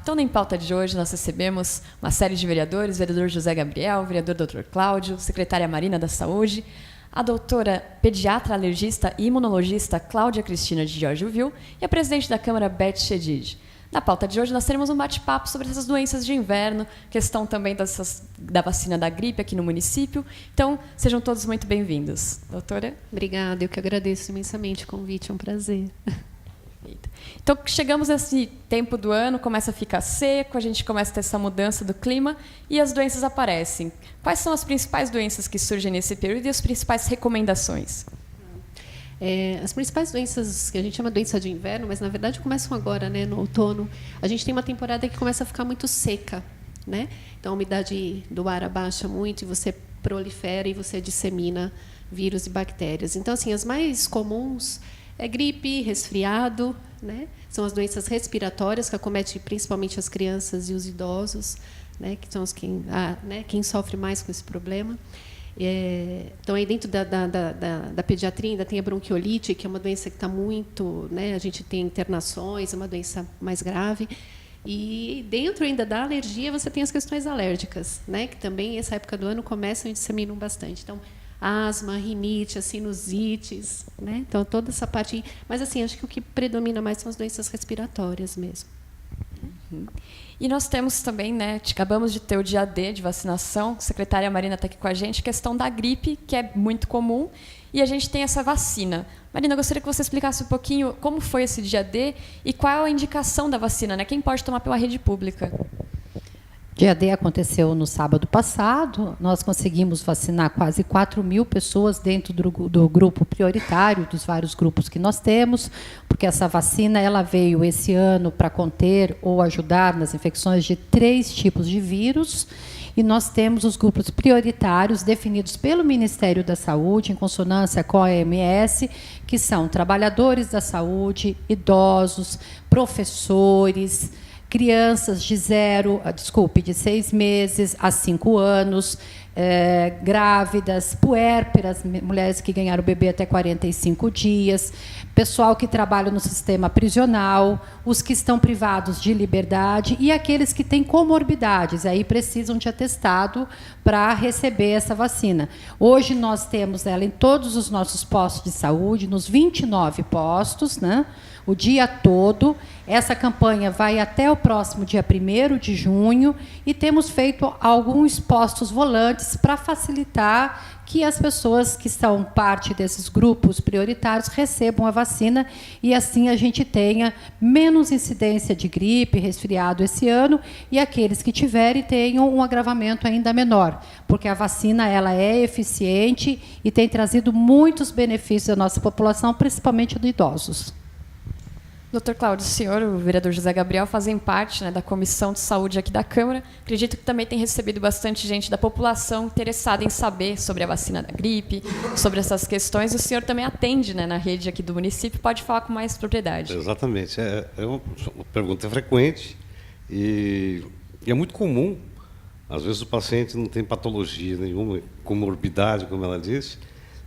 Então, em pauta de hoje, nós recebemos uma série de vereadores, o vereador José Gabriel, o vereador Dr. Cláudio, secretária Marina da Saúde, a doutora pediatra, alergista e imunologista Cláudia Cristina de Giorgio e a presidente da Câmara, Beth Chedid. Na pauta de hoje, nós teremos um bate-papo sobre essas doenças de inverno, questão também da vacina da gripe aqui no município. Então, sejam todos muito bem-vindos. Doutora? Obrigada, eu que agradeço imensamente o convite, é um prazer. Então, chegamos nesse tempo do ano, começa a ficar seco, a gente começa a ter essa mudança do clima e as doenças aparecem. Quais são as principais doenças que surgem nesse período e as principais recomendações? As principais doenças, que a gente chama de doença de inverno, mas na verdade começam agora, né, no outono. A gente tem uma temporada que começa a ficar muito seca, né? Então a umidade do ar abaixa muito e você prolifera e você dissemina vírus e bactérias. Então, assim, as mais comuns é gripe, resfriado, né? São as doenças respiratórias que acometem principalmente as crianças e os idosos, né? Que são quem sofre mais com esse problema. Então, aí dentro da pediatria ainda tem a bronquiolite, que é uma doença que está muito, né? A gente tem internações, é uma doença mais grave. E dentro ainda da alergia você tem as questões alérgicas, né? Que também essa época do ano começam e disseminam bastante. Então, asma, rinite, sinusites, né? Então toda essa parte. Mas assim, acho que o que predomina mais são as doenças respiratórias mesmo. Uhum. E nós temos também, né, acabamos de ter o dia D de vacinação, a secretária Marina está aqui com a gente, questão da gripe, que é muito comum, e a gente tem essa vacina. Marina, eu gostaria que você explicasse um pouquinho como foi esse dia D e qual é a indicação da vacina, né? Quem pode tomar pela rede pública? Dia D aconteceu no sábado passado, nós conseguimos vacinar quase 4.000 pessoas dentro do grupo prioritário, dos vários grupos que nós temos, porque essa vacina ela veio esse ano para conter ou ajudar nas infecções de 3 tipos de vírus, e nós temos os grupos prioritários definidos pelo Ministério da Saúde, em consonância com a OMS, que são trabalhadores da saúde, idosos, professores, crianças de 6 meses a 5 anos, grávidas, puérperas, mulheres que ganharam o bebê até 45 dias, pessoal que trabalha no sistema prisional, os que estão privados de liberdade e aqueles que têm comorbidades, aí precisam de atestado para receber essa vacina. Hoje nós temos ela em todos os nossos postos de saúde, nos 29 postos, né? O dia todo. Essa campanha vai até o próximo dia 1º de junho e temos feito alguns postos volantes para facilitar que as pessoas que são parte desses grupos prioritários recebam a vacina e assim a gente tenha menos incidência de gripe, resfriado esse ano e aqueles que tiverem tenham um agravamento ainda menor, porque a vacina ela é eficiente e tem trazido muitos benefícios à nossa população, principalmente dos idosos. Doutor Cláudio, o senhor e o vereador José Gabriel fazem parte, né, da Comissão de Saúde aqui da Câmara. Acredito que também tem recebido bastante gente da população interessada em saber sobre a vacina da gripe, sobre essas questões. E o senhor também atende, né, na rede aqui do município, pode falar com mais propriedade. Exatamente. É uma pergunta frequente e é muito comum. Às vezes o paciente não tem patologia nenhuma, comorbidade, como ela disse,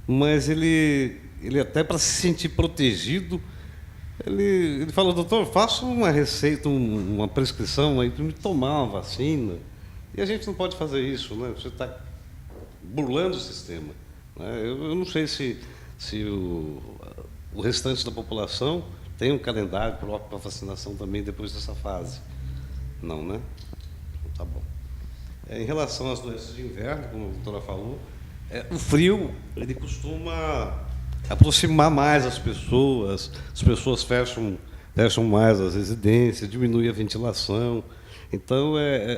mas ele até para se sentir protegido, ele fala, doutor, faça uma receita, uma prescrição aí para me tomar uma vacina. E a gente não pode fazer isso, né? Você está burlando o sistema, né? Eu não sei se o restante da população tem um calendário próprio para vacinação também depois dessa fase. Não, né? Tá bom. Em relação às doenças de inverno, como a doutora falou, o frio ele costuma aproximar mais as pessoas fecham mais as residências, diminui a ventilação. Então,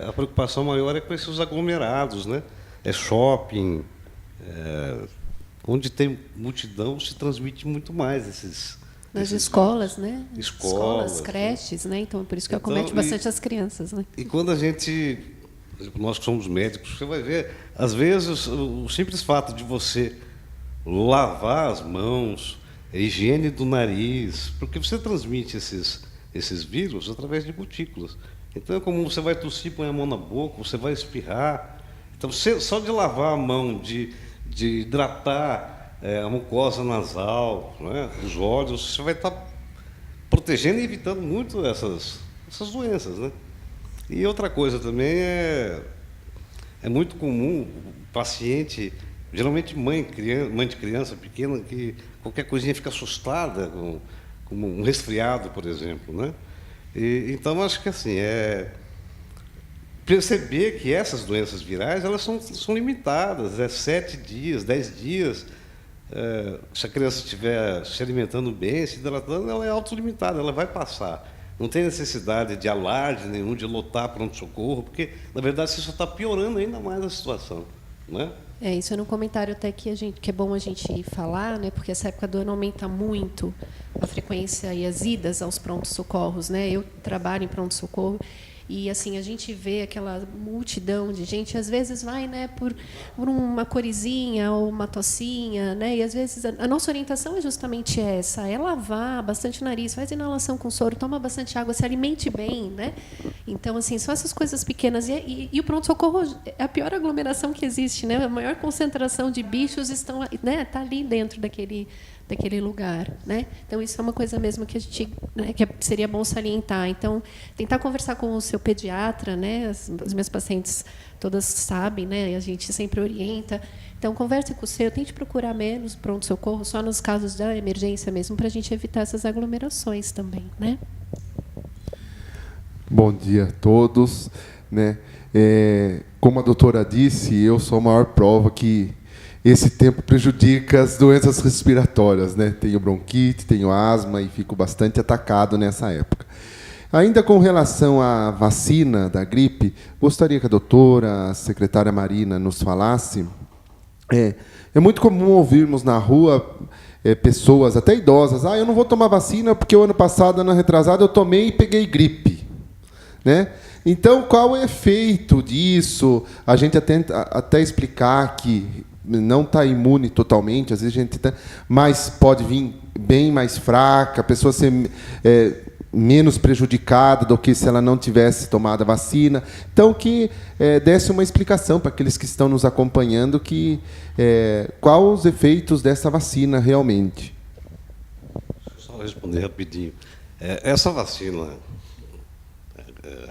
a preocupação maior é com esses aglomerados, né? Shopping, onde tem multidão, se transmite muito mais nas escolas, né? Escolas, creches, né? Então, por isso que acomete bastante as crianças, né? E quando a gente, por exemplo, nós que somos médicos, você vai ver, às vezes, o simples fato de você lavar as mãos, a higiene do nariz, porque você transmite esses vírus através de gotículas. Então, é como você vai tossir, põe a mão na boca, você vai espirrar. Então, só de lavar a mão, de hidratar a mucosa nasal, né, os olhos, você vai estar protegendo e evitando muito essas doenças, né? E outra coisa também é muito comum o paciente, geralmente mãe de criança pequena, que qualquer coisinha fica assustada, como um resfriado, por exemplo, né? Então, acho que assim, perceber que essas doenças virais elas são limitadas, 7 dias, 10 dias. Se a criança estiver se alimentando bem, se hidratando, ela é autolimitada, ela vai passar. Não tem necessidade de alarde nenhum, de lotar pronto-socorro, porque, na verdade, você só está piorando ainda mais a situação, né? Isso era um comentário até que é bom a gente falar, né? Porque essa época do ano aumenta muito a frequência e as idas aos prontos-socorros, né? Eu trabalho em pronto-socorro e assim a gente vê aquela multidão de gente, às vezes vai, né, por uma corizinha ou uma tossinha, né? E às vezes a nossa orientação é justamente essa, é lavar bastante o nariz, faz inalação com soro, toma bastante água, se alimente bem, né? Então assim, são essas coisas pequenas e o pronto-socorro é a pior aglomeração que existe, né? A maior concentração de bichos estão, né, tá ali dentro daquele lugar, né? Então isso é uma coisa mesmo que a gente, né, que seria bom salientar. Então tentar conversar com o seu pediatra, né? As minhas pacientes todas sabem, né? E a gente sempre orienta. Então converse com o seu, tente procurar menos pronto-socorro, só nos casos da emergência mesmo, para a gente evitar essas aglomerações também, né? Bom dia a todos, né? Como a doutora disse, eu sou a maior prova que esse tempo prejudica as doenças respiratórias, né? Tenho bronquite, tenho asma e fico bastante atacado nessa época. Ainda com relação à vacina da gripe, gostaria que a doutora, a secretária Marina, nos falasse. É muito comum ouvirmos na rua pessoas, até idosas, eu não vou tomar vacina porque o ano passado, ano retrasado, eu tomei e peguei gripe, né? Então, qual o efeito disso? A gente até explicar que não está imune totalmente, às vezes a gente mas pode vir bem mais fraca, a pessoa ser menos prejudicada do que se ela não tivesse tomado a vacina. Então, que desse uma explicação para aqueles que estão nos acompanhando quais os efeitos dessa vacina realmente. Só responder rapidinho. Essa vacina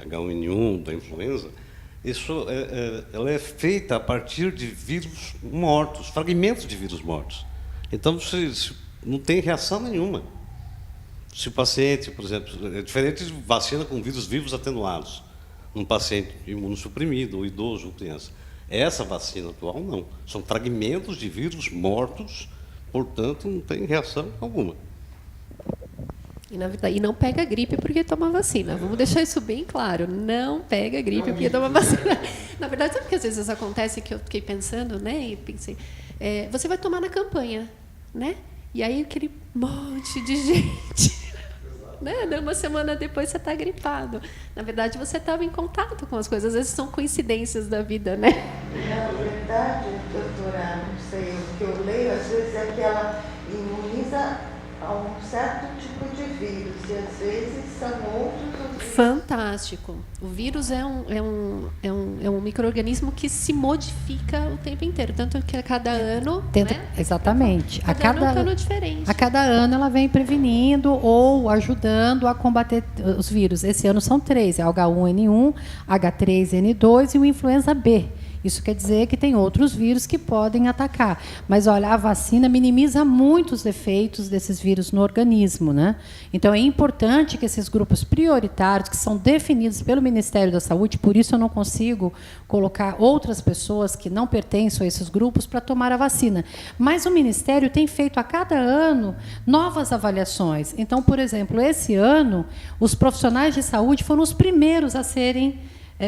H1N1 da influenza, ela é feita a partir de vírus mortos, fragmentos de vírus mortos. Então, você não tem reação nenhuma. Se o paciente, por exemplo, é diferente de vacina com vírus vivos atenuados, num paciente imunossuprimido, ou idoso, ou criança. Essa vacina atual, não. São fragmentos de vírus mortos, portanto, não tem reação alguma. E, na verdade, não pega gripe porque toma vacina. Vamos deixar isso bem claro. Não pega gripe porque toma vacina. Na verdade, sabe o que às vezes acontece, que eu fiquei pensando, né? E pensei, você vai tomar na campanha, né? E aí aquele monte de gente, né? Uma semana depois você está gripado. Na verdade, você estava em contato com as coisas. Às vezes são coincidências da vida, né? Na verdade, doutora, não sei, o que eu leio, às vezes é que ela imuniza a um certo tipo de vírus, e às vezes são outros. Fantástico. O vírus é um micro-organismo que se modifica o tempo inteiro, tanto que a cada ano... né? Exatamente. Cada ano é um cano diferente. A cada ano ela vem prevenindo ou ajudando a combater os vírus. Esse ano são 3, H1N1, H3N2 e o influenza B. Isso quer dizer que tem outros vírus que podem atacar. Mas, olha, a vacina minimiza muito os efeitos desses vírus no organismo, né? Então, é importante que esses grupos prioritários, que são definidos pelo Ministério da Saúde, por isso eu não consigo colocar outras pessoas que não pertencem a esses grupos para tomar a vacina. Mas o Ministério tem feito a cada ano novas avaliações. Então, por exemplo, esse ano, os profissionais de saúde foram os primeiros a serem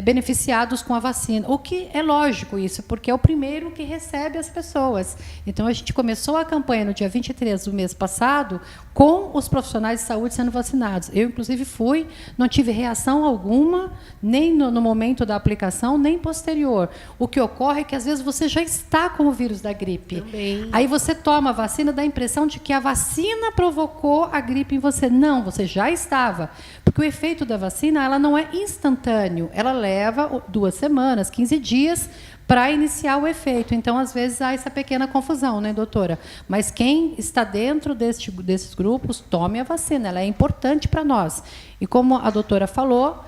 beneficiados com a vacina. O que é lógico isso, porque é o primeiro que recebe as pessoas. Então, a gente começou a campanha no dia 23 do mês passado com os profissionais de saúde sendo vacinados. Eu, inclusive, fui, não tive reação alguma, nem no momento da aplicação, nem posterior. O que ocorre é que, às vezes, você já está com o vírus da gripe. Também. Aí você toma a vacina, dá a impressão de que a vacina provocou a gripe em você. Não, você já estava. Porque o efeito da vacina, ela não é instantâneo, ela leva 2 semanas, 15 dias para iniciar o efeito. Então, às vezes, há essa pequena confusão, né, doutora? Mas quem está dentro desses grupos, tome a vacina, ela é importante para nós. E como a doutora falou,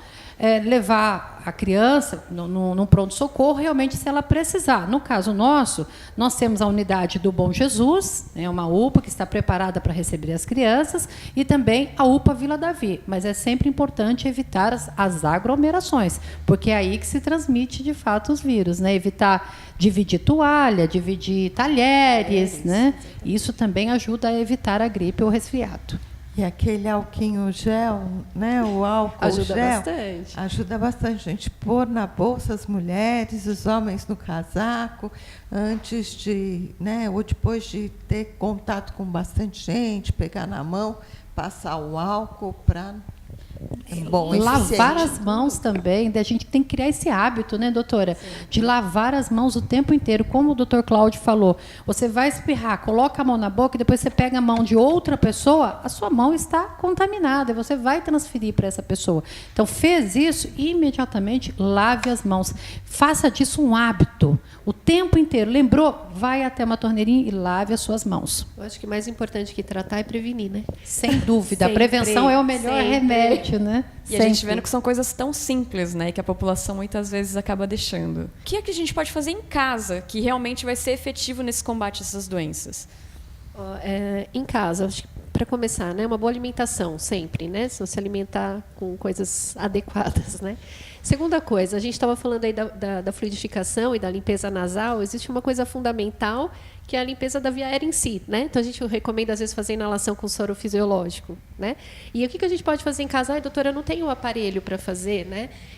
levar a criança num pronto-socorro, realmente, se ela precisar. No caso nosso, nós temos a unidade do Bom Jesus, uma UPA que está preparada para receber as crianças, e também a UPA Vila Davi. Mas é sempre importante evitar as aglomerações, porque é aí que se transmite, de fato, os vírus. Evitar dividir toalha, dividir talheres. Isso também ajuda a evitar a gripe ou resfriado. E aquele alquinho gel, o álcool ajuda gel, bastante. ajuda bastante. A gente pôr na bolsa as mulheres, os homens no casaco, antes de, ou depois de ter contato com bastante gente, pegar na mão, passar o álcool para... Lavar as mãos também, a gente tem que criar esse hábito, doutora? Sim. De lavar as mãos o tempo inteiro, como o doutor Cláudio falou. Você vai espirrar, coloca a mão na boca e depois você pega a mão de outra pessoa, a sua mão está contaminada e você vai transferir para essa pessoa. Então, fez isso, imediatamente lave as mãos. Faça disso um hábito. O tempo inteiro. Lembrou? Vai até uma torneirinha e lave as suas mãos. Eu acho que mais importante que tratar é prevenir, né? Sem dúvida. A prevenção é o melhor remédio, E a gente vendo que são coisas tão simples, que a população muitas vezes acaba deixando. O que é que a gente pode fazer em casa que realmente vai ser efetivo nesse combate a essas doenças? Em casa, acho que para começar, uma boa alimentação sempre, se alimentar com coisas adequadas, Segunda coisa, a gente estava falando aí da fluidificação e da limpeza nasal. Existe uma coisa fundamental, que é a limpeza da via aérea em si, Então, a gente recomenda, às vezes, fazer inalação com soro fisiológico, E o que a gente pode fazer em casa? Doutora, eu não tenho o aparelho para fazer,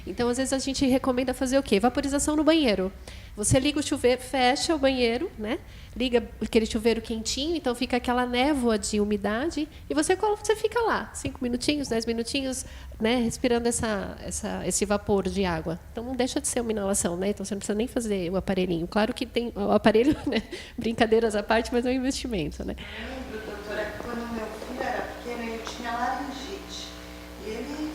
Então, às vezes, a gente recomenda fazer o quê? Vaporização no banheiro. Você liga o chuveiro, fecha o banheiro, Liga aquele chuveiro quentinho, então fica aquela névoa de umidade, e você fica lá, 5 minutinhos, 10 minutinhos, respirando esse vapor de água. Então, não deixa de ser uma inalação, Então, você não precisa nem fazer o aparelhinho. Claro que tem o aparelho, brincadeiras à parte, mas é um investimento, Eu lembro, doutora, que quando meu filho era pequeno, ele tinha laringite. E ele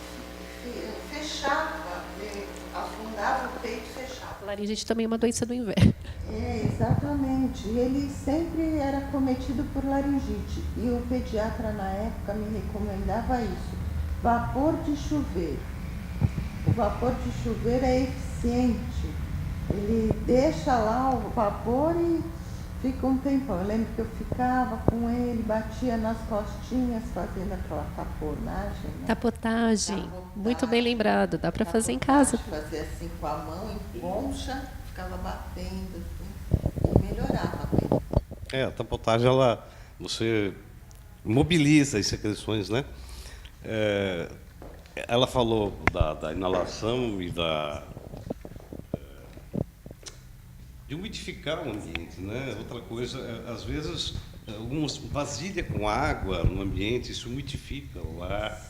fechava, ele afundava o peito e fechava. A laringite também é uma doença do inverno. Exatamente. E ele sempre era cometido por laringite. E o pediatra, na época, me recomendava isso. Vapor de chuveiro. O vapor de chuveiro é eficiente. Ele deixa lá o vapor e fica um tempão. Eu lembro que eu ficava com ele, batia nas costinhas, fazendo aquela taponagem. Tapotagem. Muito bem lembrado. Dá para fazer em casa. Fazia assim com a mão em concha, ficava batendo assim, e melhorava mesmo. A tapotagem, você mobiliza as secreções, ela falou da inalação e de umidificar o ambiente, Outra coisa, às vezes, vasilha com água no ambiente, isso umidifica o ar,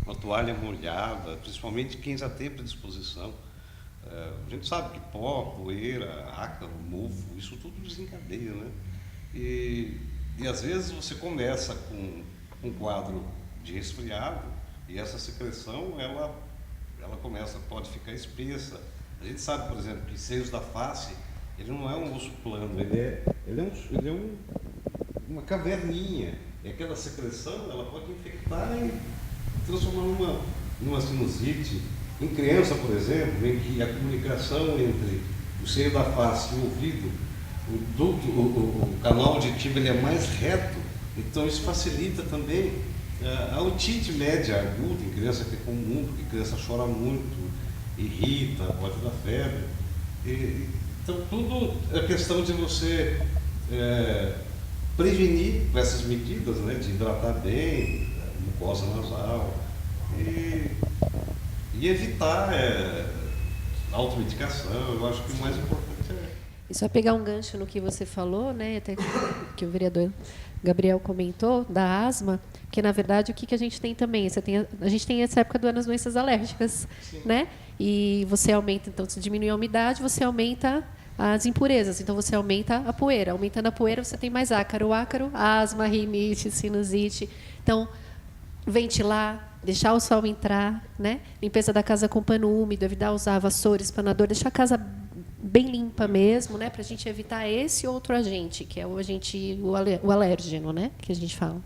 Uma toalha molhada, principalmente quem já tem predisposição. A gente sabe que pó, poeira, ácaro, mofo, isso tudo desencadeia, E às vezes você começa com um quadro de resfriado e essa secreção, ela pode ficar espessa. A gente sabe, por exemplo, que seios da face, ele não é um osso plano, ele é uma caverninha. E aquela secreção, ela pode infectar e transformar numa sinusite. Em criança, por exemplo, em que a comunicação entre o seio da face e o ouvido, o canal auditivo ele é mais reto, então isso facilita também a otite média aguda em criança, que é comum, porque a criança chora muito, irrita, pode dar febre. Então, tudo é questão de você prevenir com essas medidas, de hidratar bem, mucosa nasal, e evitar automedicação. Eu acho que o mais importante é... E só pegar um gancho no que você falou, até que o vereador Gabriel comentou, da asma, que, na verdade, o que a gente tem também? A gente tem essa época do ano das doenças alérgicas, E você aumenta, então, se diminui a umidade, você aumenta as impurezas, então você aumenta a poeira. Aumentando a poeira, você tem mais ácaro. Asma, rinite, sinusite. Então, ventilar, deixar o sol entrar, Limpeza da casa com pano úmido, evitar usar vassoura, espanador, deixar a casa bem limpa mesmo, para a gente evitar esse outro agente, que é o alérgeno, que a gente fala.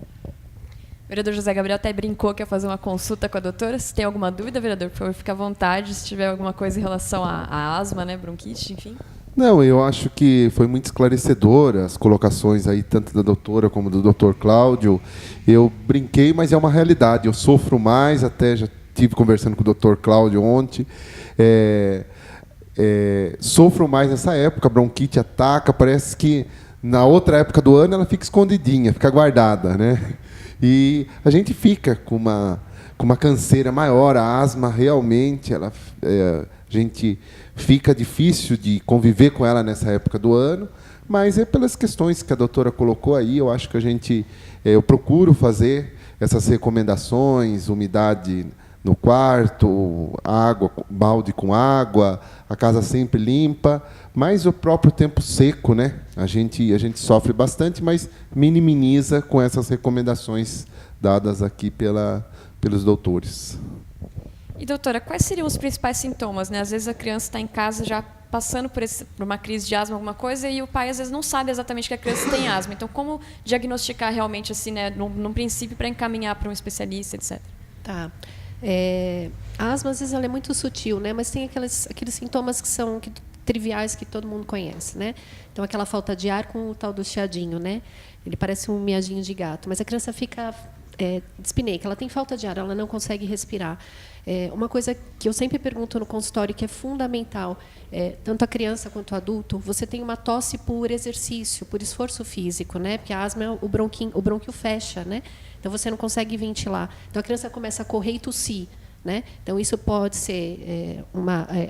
O vereador José Gabriel até brincou que ia fazer uma consulta com a doutora. Se tem alguma dúvida, vereador, por favor, fique à vontade. Se tiver alguma coisa em relação à asma, né, bronquite, enfim. Não, eu acho que foi muito esclarecedora as colocações aí, tanto da doutora como do doutor Cláudio. Eu brinquei, mas é uma realidade. Eu sofro mais, até já estive conversando com o doutor Cláudio ontem. Sofro mais nessa época, a bronquite ataca, parece que na outra época do ano ela fica escondidinha, fica guardada, né? E a gente fica com uma canseira maior, a asma realmente, a gente fica difícil de conviver com ela nessa época do ano, mas é pelas questões que a doutora colocou aí, eu acho que eu procuro fazer essas recomendações, umidade no quarto, água, balde com água, a casa sempre limpa, mas o próprio tempo seco, né? A gente sofre bastante, mas minimiza com essas recomendações dadas aqui pelos doutores. E, doutora, quais seriam os principais sintomas, né? Às vezes a criança está em casa já passando por uma crise de asma, alguma coisa, e o pai, às vezes, não sabe exatamente que a criança tem asma. Então, como diagnosticar realmente, assim, né, num princípio, para encaminhar para um especialista, etc.? Tá. A asma, às vezes, ela é muito sutil, né? Mas tem aqueles sintomas que são triviais que todo mundo conhece, né? Então, aquela falta de ar com o tal do chiadinho, né? Ele parece um miadinho de gato, mas a criança fica dispneia, ela tem falta de ar, ela não consegue respirar. Uma coisa que eu sempre pergunto no consultório, que é fundamental, tanto a criança quanto o adulto, você tem uma tosse por exercício, por esforço físico, né? Porque a asma, o brônquio fecha, né? Então você não consegue ventilar. Então a criança começa a correr e tossir, né? Então isso pode ser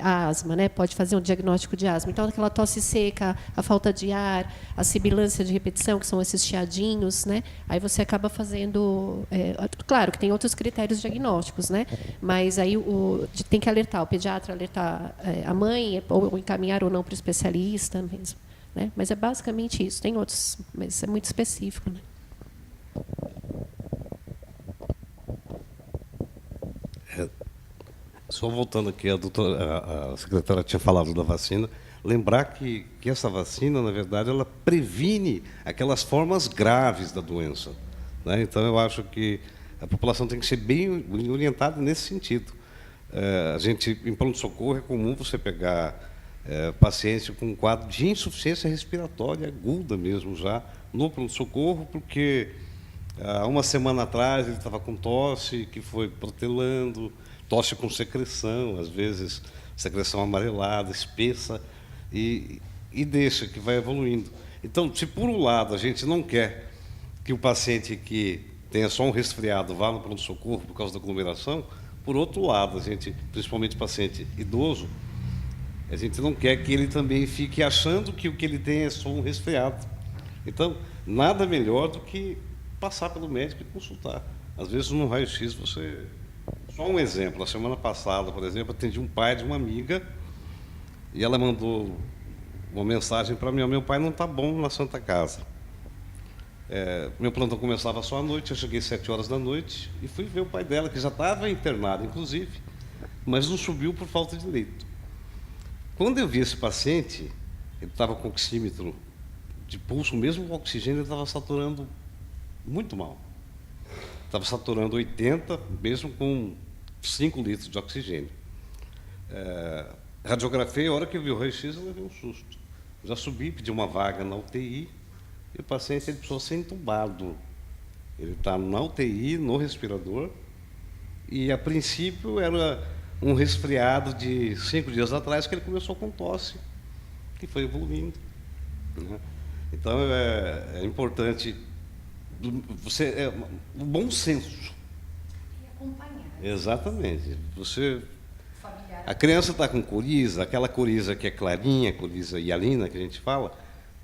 a asma, né? Pode fazer um diagnóstico de asma. Então aquela tosse seca, a falta de ar, a sibilância de repetição, que são esses chiadinhos, né? Aí você acaba fazendo, claro que tem outros critérios diagnósticos, né? Mas aí tem que alertar o pediatra, alertar a mãe, ou encaminhar ou não para o especialista mesmo, né? Mas é basicamente isso. Tem outros, mas é muito específico, né? Só voltando aqui, a secretária tinha falado da vacina, lembrar que essa vacina, na verdade, ela previne aquelas formas graves da doença, né? Então, eu acho que a população tem que ser bem orientada nesse sentido. A gente, em pronto-socorro, é comum você pegar paciente com um quadro de insuficiência respiratória aguda mesmo já no pronto-socorro, porque há uma semana atrás ele estava com tosse, que foi protelando, tosse com secreção, às vezes secreção amarelada, espessa, e deixa que vai evoluindo. Então, se por um lado a gente não quer que o paciente que tenha só um resfriado vá no pronto-socorro por causa da aglomeração, por outro lado, a gente, principalmente o paciente idoso, a gente não quer que ele também fique achando que o que ele tem é só um resfriado. Então, nada melhor do que passar pelo médico e consultar. Às vezes, no raio-x, você... Só um exemplo. A semana passada, por exemplo, atendi um pai de uma amiga e ela mandou uma mensagem para mim: meu pai não está bom na Santa Casa. Meu plantão começava só à noite, eu cheguei às 7 horas da noite e fui ver o pai dela, que já estava internado, inclusive, mas não subiu por falta de leito. Quando eu vi esse paciente, ele estava com oxímetro de pulso, mesmo com oxigênio, ele estava saturando muito mal. Estava saturando 80, mesmo com 5 litros de oxigênio. Radiografei, a hora que eu vi o raio-x, eu levei um susto. Já subi, pedi uma vaga na UTI, e o paciente precisou ser entubado. Ele está na UTI, no respirador, e, a princípio, era um resfriado de 5 dias atrás, que ele começou com tosse, que foi evoluindo, né? Então, é importante... o bom senso. E acompanhar. Exatamente. A criança está com coriza, aquela coriza que é clarinha, coriza hialina que a gente fala,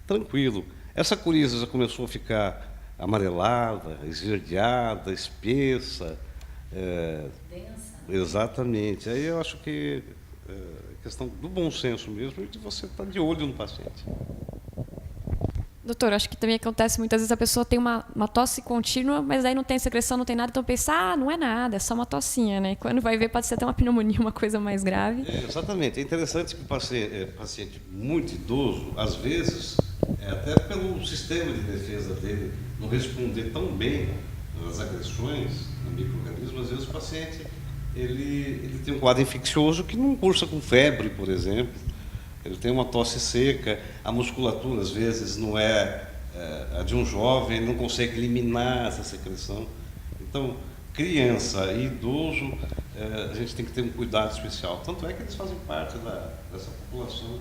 tranquilo. Essa coriza já começou a ficar amarelada, esverdeada, espessa. Densa. Exatamente. Aí eu acho que é questão do bom senso mesmo e de você estar de olho no paciente. Doutor, acho que também acontece muitas vezes a pessoa tem uma tosse contínua, mas aí não tem secreção, não tem nada, então pensa, não é nada, é só uma tossinha, né? E quando vai ver, pode ser até uma pneumonia, uma coisa mais grave. Exatamente. É interessante que o paciente muito idoso, às vezes, até pelo sistema de defesa dele não responder tão bem das agressões a micro-organismos, às vezes o paciente ele tem um quadro infeccioso que não cursa com febre, por exemplo. Ele tem uma tosse seca, a musculatura, às vezes, não é a de um jovem, ele não consegue eliminar essa secreção. Então, criança e idoso, a gente tem que ter um cuidado especial. Tanto é que eles fazem parte dessa população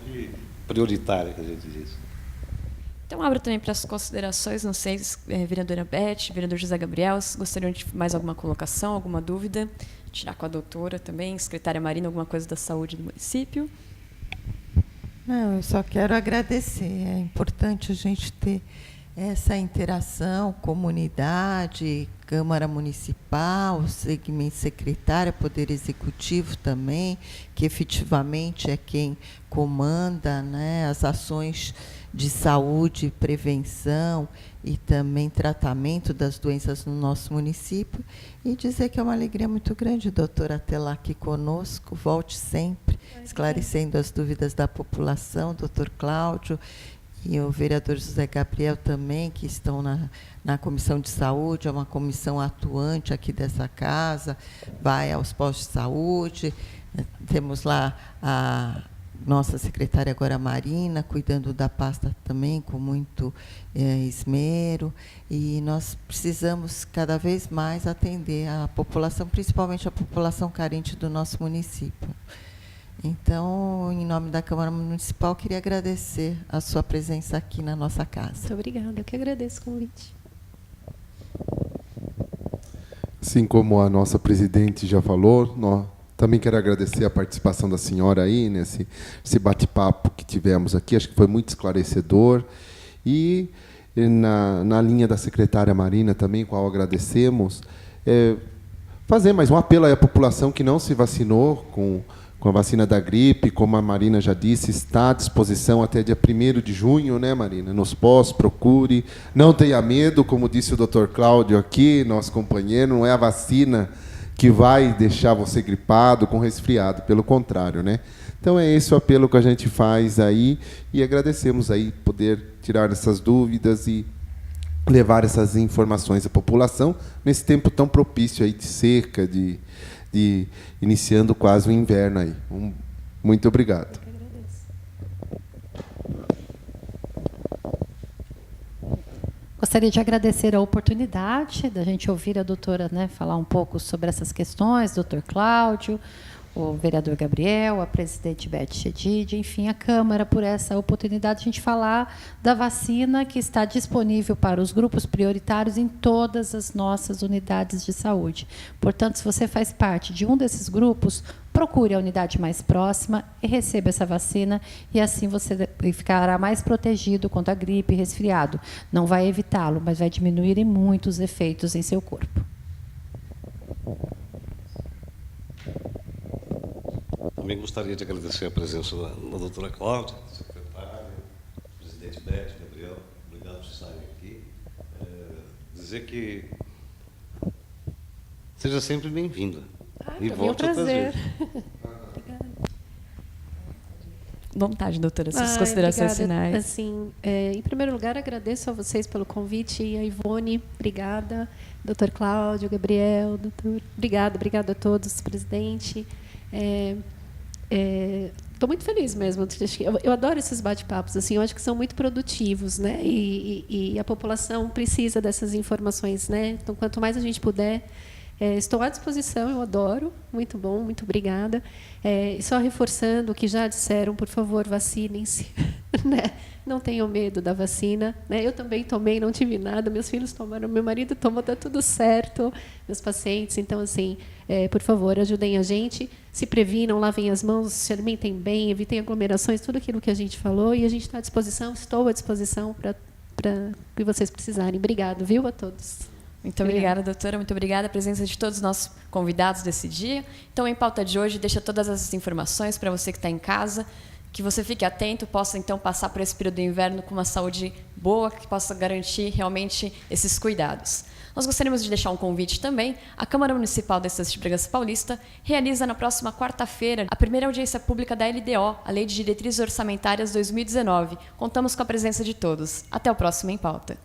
prioritária que a gente diz. Então, abro também para as considerações, não sei, vereadora Beth, vereador José Gabriel, se gostariam de mais alguma colocação, alguma dúvida, tirar com a doutora também, secretária Marina, alguma coisa da saúde do município. Não, eu só quero agradecer. É importante a gente ter essa interação, comunidade, Câmara Municipal, segmento secretária, Poder Executivo também, que efetivamente é quem comanda, né, as ações de saúde, prevenção e também tratamento das doenças no nosso município. E dizer que é uma alegria muito grande, doutora, tê lá aqui conosco. Volte sempre, esclarecendo as dúvidas da população, doutor Cláudio e o vereador José Gabriel também, que estão na Comissão de Saúde, é uma comissão atuante aqui dessa casa, vai aos postos de saúde. Temos lá a nossa secretária agora, Marina, cuidando da pasta também com muito esmero. E nós precisamos cada vez mais atender a população, principalmente a população carente do nosso município. Então, em nome da Câmara Municipal, queria agradecer a sua presença aqui na nossa casa. Muito obrigada, eu que agradeço o convite. Assim como a nossa presidente já falou, nós também quero agradecer a participação da senhora aí nesse bate-papo que tivemos aqui. Acho que foi muito esclarecedor. E na linha da secretária Marina também, qual agradecemos, fazer mais um apelo à população que não se vacinou com a vacina da gripe, como a Marina já disse, está à disposição até dia 1º de junho, né, Marina? Nos pós, procure. Não tenha medo, como disse o Dr. Cláudio aqui, nosso companheiro, não é a vacina que vai deixar você gripado, com resfriado, pelo contrário, né? Então, é esse o apelo que a gente faz aí e agradecemos aí poder tirar essas dúvidas e levar essas informações à população nesse tempo tão propício aí de seca, de iniciando quase o inverno aí. Muito obrigado. Gostaria de agradecer a oportunidade da gente ouvir a doutora, né, falar um pouco sobre essas questões, doutor Cláudio, o vereador Gabriel, a presidente Beth Chedid, enfim, a Câmara, por essa oportunidade de a gente falar da vacina que está disponível para os grupos prioritários em todas as nossas unidades de saúde. Portanto, se você faz parte de um desses grupos, procure a unidade mais próxima e receba essa vacina, e assim você ficará mais protegido contra a gripe e resfriado. Não vai evitá-lo, mas vai diminuir em muito os efeitos em seu corpo. Também gostaria de agradecer a presença da doutora Cláudia, secretária, presidente Beth, Gabriel, obrigado por estarem aqui. Dizer que seja sempre bem-vinda. E volte outras vezes. Vontade, doutora, suas considerações obrigada. finais. Assim, em primeiro lugar, agradeço a vocês pelo convite, e a Ivone, obrigada, doutor Cláudio, Gabriel, obrigada a todos, presidente. Estou muito feliz mesmo. Eu adoro esses bate-papos. Assim, eu acho que são muito produtivos, né? E a população precisa dessas informações, né? Então, quanto mais a gente puder, estou à disposição. Eu adoro. Muito bom, muito obrigada. Só reforçando o que já disseram, por favor, vacinem-se, né? Não tenham medo da vacina, né? Eu também tomei, não tive nada. Meus filhos tomaram, meu marido tomou, está tudo certo. Meus pacientes, então, assim, por favor, ajudem a gente. Se previnam, lavem as mãos, se alimentem bem, evitem aglomerações, tudo aquilo que a gente falou. E a gente está à disposição, estou à disposição para o que vocês precisarem. Obrigado, viu, a todos. Muito obrigada, doutora. Muito obrigada a presença de todos os nossos convidados desse dia. Então, em pauta de hoje, deixa todas essas informações para você que está em casa, que você fique atento, possa, então, passar por esse período do inverno com uma saúde boa, que possa garantir realmente esses cuidados. Nós gostaríamos de deixar um convite também. A Câmara Municipal da Estância de Bragança Paulista realiza na próxima quarta-feira a primeira audiência pública da LDO, a Lei de Diretrizes Orçamentárias 2019. Contamos com a presença de todos. Até o próximo Em Pauta.